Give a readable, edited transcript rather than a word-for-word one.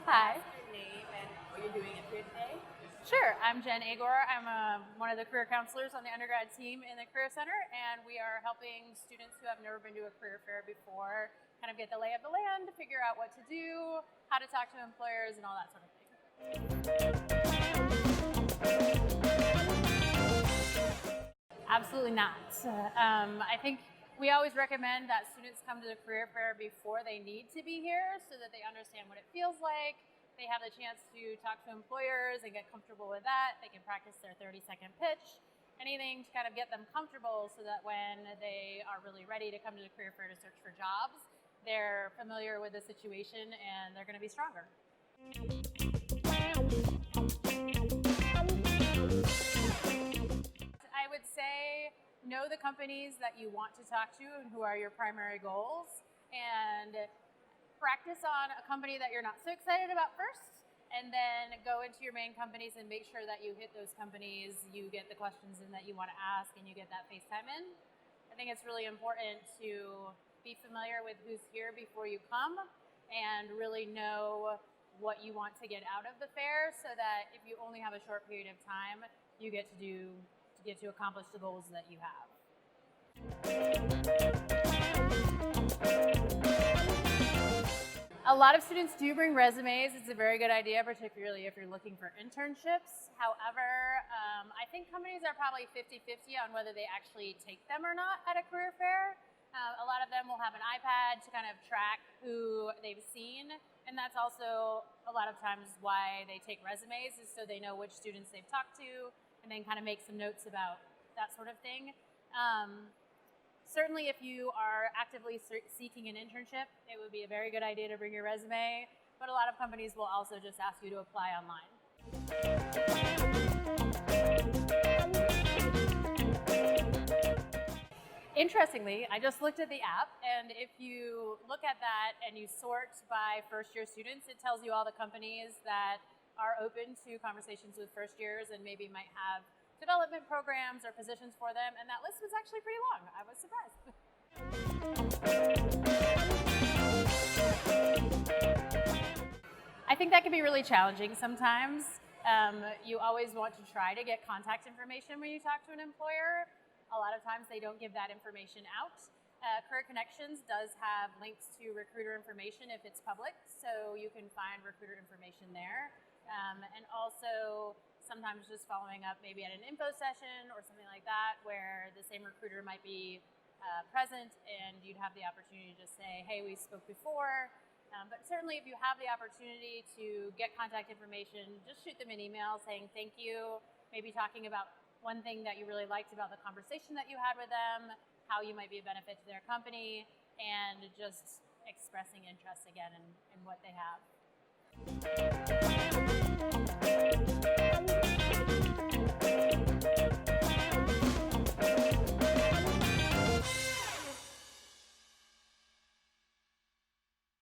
Hi. What's your name and what you're doing at here today? Sure, I'm Jen Agor. I'm one of the career counselors on the undergrad team in the Career Center, and we are helping students who have never been to a career fair before kind of get the lay of the land, figure out what to do, how to talk to employers, and all that sort of thing. Absolutely not. I think we always recommend that students come to the career fair before they need to be here so that they understand what it feels like. They have the chance to talk to employers and get comfortable with that. They can practice their 30-second pitch, anything to kind of get them comfortable so that when they are really ready to come to the career fair to search for jobs, they're familiar with the situation and they're going to be stronger. I would say know the companies that you want to talk to and who are your primary goals, and practice on a company that you're not so excited about first, and then go into your main companies and make sure that you hit those companies, you get the questions in that you want to ask, and you get that face time in. I think it's really important to be familiar with who's here before you come and really know what you want to get out of the fair so that if you only have a short period of time, you get to accomplish the goals that you have. A lot of students do bring resumes. It's a very good idea, particularly if you're looking for internships. However, I think companies are probably 50-50 on whether they actually take them or not at a career fair. A lot of them will have an iPad to kind of track who they've seen, and that's also a lot of times why they take resumes, is so they know which students they've talked to, and then kind of make some notes about that sort of thing. Certainly if you are actively seeking an internship, it would be a very good idea to bring your resume, but a lot of companies will also just ask you to apply online. Interestingly, I just looked at the app, and if you look at that and you sort by first-year students, it tells you all the companies that are open to conversations with first years and maybe might have development programs or positions for them, and that list was actually pretty long. I was surprised. I think that can be really challenging sometimes. You always want to try to get contact information when you talk to an employer. A lot of times they don't give that information out. Career Connections does have links to recruiter information if it's public, so you can find recruiter information there. And also sometimes just following up maybe at an info session or something like that where the same recruiter might be present and you'd have the opportunity to say, hey, we spoke before. But certainly if you have the opportunity to get contact information, just shoot them an email saying thank you, maybe talking about one thing that you really liked about the conversation that you had with them, how you might be a benefit to their company, and just expressing interest again in what they have.